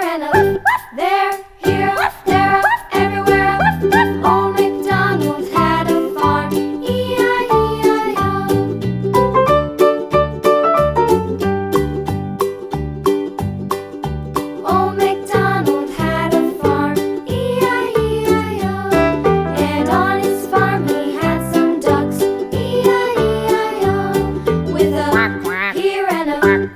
and a there, here, there, everywhere. Old MacDonald had a farm, E-I-E-I-O. Old MacDonald had a farm, E-I-E-I-O. And on his farm he had some ducks, E-I-E-I-O. With a here and a